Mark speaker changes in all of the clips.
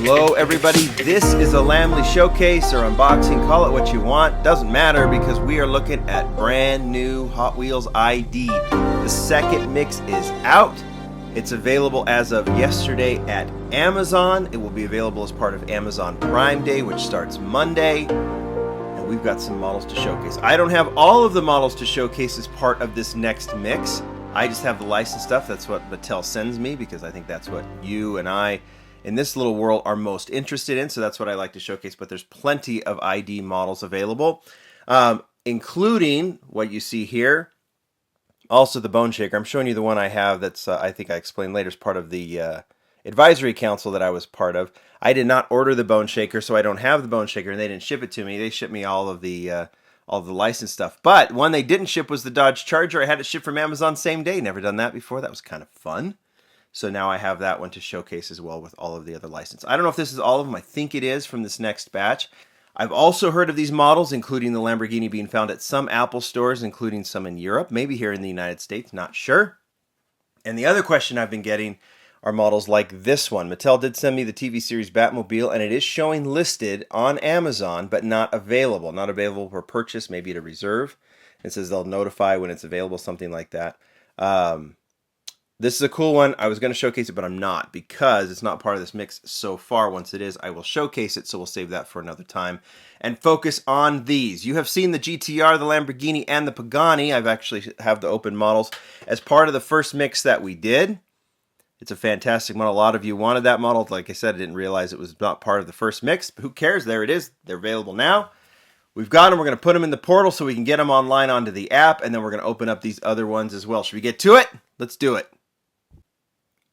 Speaker 1: Hello everybody, this is a Lamley showcase or unboxing, call it what you want, doesn't matter because we are looking at brand new Hot Wheels ID. The second mix is out. It's available as of yesterday at Amazon. It will be available as part of Amazon Prime Day, which starts Monday. And we've got some models to showcase. I don't have all of the models to showcase as part of this next mix. I just have the licensed stuff. That's what Mattel sends me because I think that's what you and I in this little world are most interested in, so that's what I like to showcase. But there's plenty of ID models available, including what you see here. Also the Boneshaker. I'm showing you the one I have that's, I think I explained later, is part of the advisory council that I was part of. I did not order the Boneshaker, so I don't have the Boneshaker, and they didn't ship it to me. They shipped me all of the licensed stuff. But one they didn't ship was the Dodge Charger. I had it shipped from Amazon same day. Never done that before. That was kind of fun. So now I have that one to showcase as well with all of the other licenses. I don't know if this is all of them. I think it is from this next batch. I've also heard of these models, including the Lamborghini being found at some Apple stores, including some in Europe, maybe here in the United States, not sure. And the other question I've been getting are models like this one. Mattel did send me the TV series Batmobile, and it is showing listed on Amazon, but not available. Not available for purchase, maybe to reserve. It says they'll notify when it's available, something like that. This is a cool one. I was going to showcase it, but I'm not because it's not part of this mix so far. Once it is, I will showcase it, so we'll save that for another time and focus on these. You have seen the GTR, the Lamborghini, and the Pagani. I've actually have the open models as part of the first mix that we did. It's a fantastic model. A lot of you wanted that model. Like I said, I didn't realize it was not part of the first mix, but who cares? There it is. They're available now. We've got them. We're going to put them in the portal so we can get them online onto the app, and then we're going to open up these other ones as well. Should we get to it? Let's do it.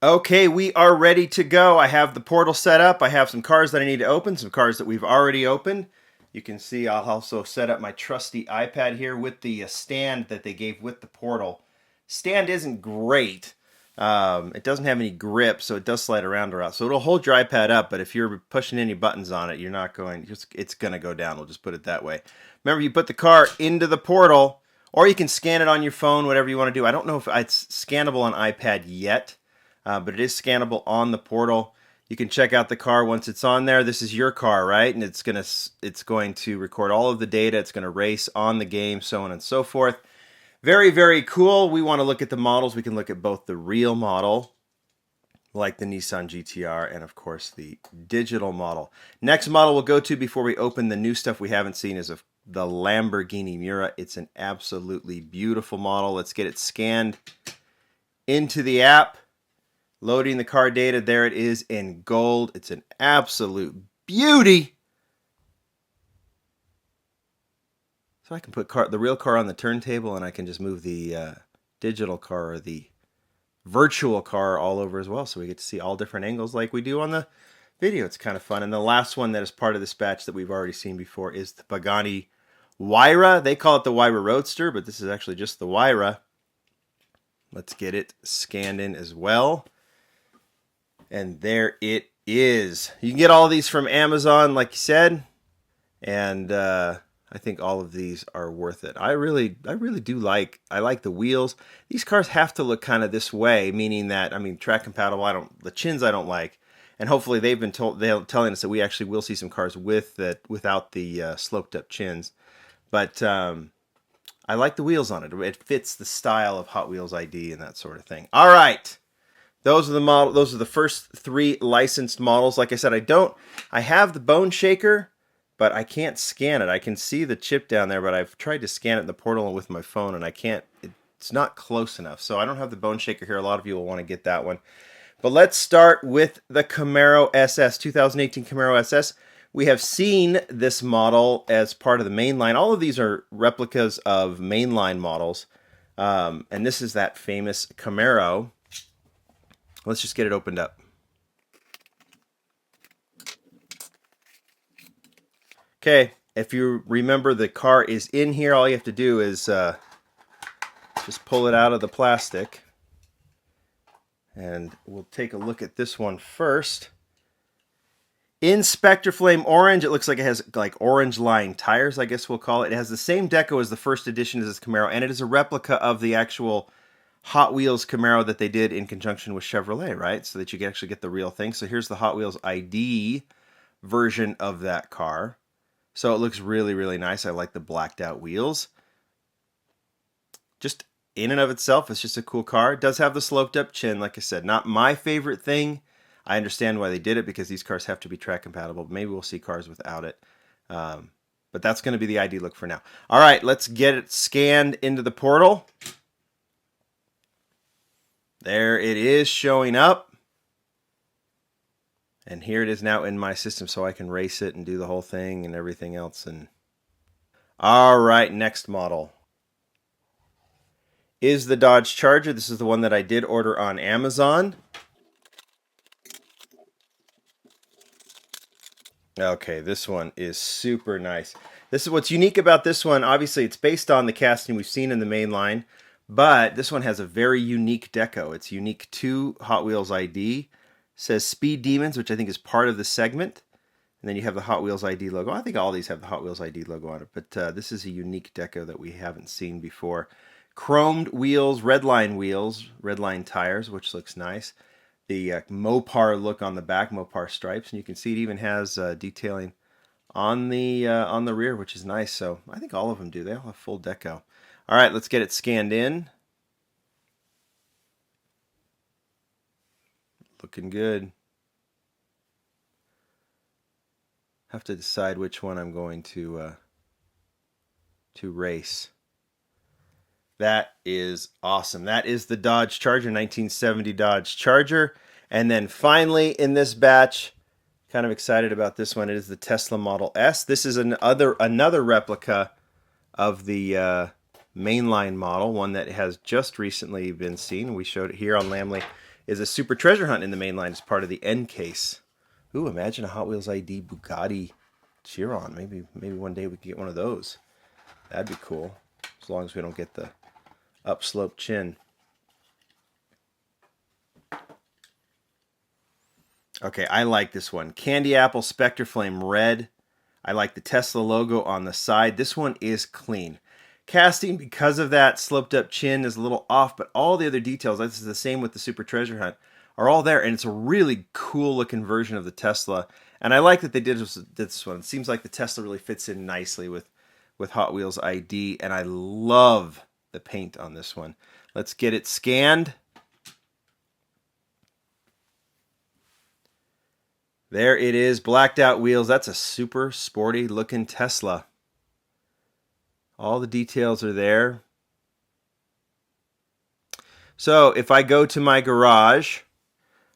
Speaker 1: Okay, we are ready to go. I have the portal set up. I have some cars that I need to open, some cars that we've already opened. You can see I'll also set up my trusty iPad here with the stand that they gave with the portal. Stand isn't great. It doesn't have any grip, so it does slide around or out. So it'll hold your iPad up, but if you're pushing any buttons on it, you're not going, it's going to go down. We'll just put it that way. Remember, you put the car into the portal, or you can scan it on your phone, whatever you want to do. I don't know if it's scannable on iPad yet. But it is scannable on the portal. You can check out the car once it's on there. This is your car, right? And it's going to record all of the data. It's going to race on the game, so on and so forth. Very, very cool. We want to look at the models. We can look at both the real model, like the Nissan GTR, and of course the digital model. Next model we'll go to before we open the new stuff we haven't seen is the Lamborghini Miura. It's an absolutely beautiful model. Let's get it scanned into the app. Loading the car data. There it is in gold. It's an absolute beauty. So I can put the real car on the turntable, and I can just move the digital car or the virtual car all over as well. So we get to see all different angles like we do on the video. It's kind of fun. And the last one that is part of this batch that we've already seen before is the Pagani Huayra. They call it the Huayra Roadster, but this is actually just the Huayra. Let's get it scanned in as well. And there it is. You can get all these from Amazon, like you said. And I think all of these are worth it. I really do like the wheels. These cars have to look kind of this way, meaning that, track compatible. The chins I don't like. And hopefully they're telling us that we actually will see some cars without the sloped up chins. But I like the wheels on it. It fits the style of Hot Wheels ID and that sort of thing. All right. Those are the model. Those are the first three licensed models. Like I said, I have the Boneshaker, but I can't scan it. I can see the chip down there, but I've tried to scan it in the portal with my phone, and I can't. It's not close enough. So I don't have the Boneshaker here. A lot of you will want to get that one. But let's start with the Camaro SS, 2018 Camaro SS. We have seen this model as part of the mainline. All of these are replicas of mainline models, and this is that famous Camaro. Let's just get it opened up. Okay, if you remember, the car is in here. All you have to do is just pull it out of the plastic. And we'll take a look at this one first. In Spectre Flame Orange, it looks like it has like orange line tires, I guess we'll call it. It has the same deco as the first edition as this Camaro, and it is a replica of the actual Hot Wheels Camaro that they did in conjunction with Chevrolet, right? So that you can actually get the real thing. So here's the Hot Wheels ID version of that car. So it looks really, really nice. I like the blacked out wheels. Just in and of itself, it's just a cool car. It does have the sloped up chin, like I said. Not my favorite thing. I understand why they did it because these cars have to be track compatible. Maybe we'll see cars without it. But that's going to be the ID look for now. All right, let's get it scanned into the portal. There it is showing up. And here it is now in my system so I can race it and do the whole thing and everything else. And all right, next model is the Dodge Charger. This is the one that I did order on Amazon. Okay, this one is super nice. This is what's unique about this one. Obviously, it's based on the casting we've seen in the main line, but this one has a very unique deco. It's unique to Hot Wheels ID. It says Speed Demons, which I think is part of the segment. And then you have the Hot Wheels ID logo. I think all these have the Hot Wheels ID logo on it, but this is a unique deco that we haven't seen before. Chromed wheels, red line tires, which looks nice. The Mopar look on the back, Mopar stripes, and you can see it even has detailing on the rear, which is nice. So I think all of them do. They all have full deco. All right, let's get it scanned in. Looking good. Have to decide which one I'm going to race. That is awesome. That is the Dodge Charger, 1970 Dodge Charger. And then finally in this batch, kind of excited about this one, it is the Tesla Model S. This is another replica of the mainline model, one that has just recently been seen. We showed it here on Lamley. Is a super treasure hunt in the mainline as part of the end case. Ooh, imagine a Hot Wheels ID Bugatti Chiron. Maybe one day we could get one of those. That'd be cool, as long as we don't get the upslope chin. Okay, I like this one. Candy Apple Spectre Flame Red. I like the Tesla logo on the side. This one is clean. Casting, because of that sloped up chin, is a little off, but all the other details, this is the same with the Super Treasure Hunt, are all there, and it's a really cool looking version of the Tesla. And I like that they did this one. It seems like the Tesla really fits in nicely with Hot Wheels ID, and I love the paint on this one. Let's get it scanned. There it is, blacked out wheels. That's a super sporty looking Tesla. All the details are there. So if I go to my garage,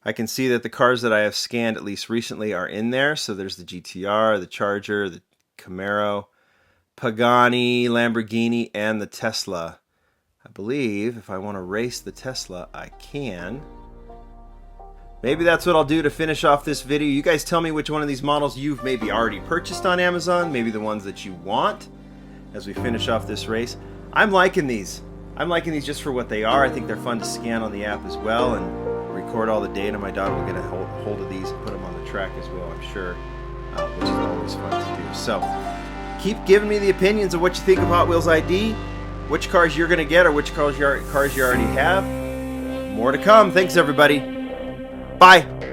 Speaker 1: I can see that the cars that I have scanned, at least recently, are in there. So there's the GTR, the Charger, the Camaro, Pagani, Lamborghini, and the Tesla. I believe if I want to race the Tesla, I can. Maybe that's what I'll do to finish off this video. You guys tell me which one of these models you've maybe already purchased on Amazon, maybe the ones that you want as we finish off this race. I'm liking these. I'm liking these just for what they are. I think they're fun to scan on the app as well and record all the data. My daughter will get a hold of these and put them on the track as well, I'm sure, which is always fun to do. So keep giving me the opinions of what you think of Hot Wheels ID, which cars you're going to get or which cars you already have. More to come. Thanks, everybody. Bye.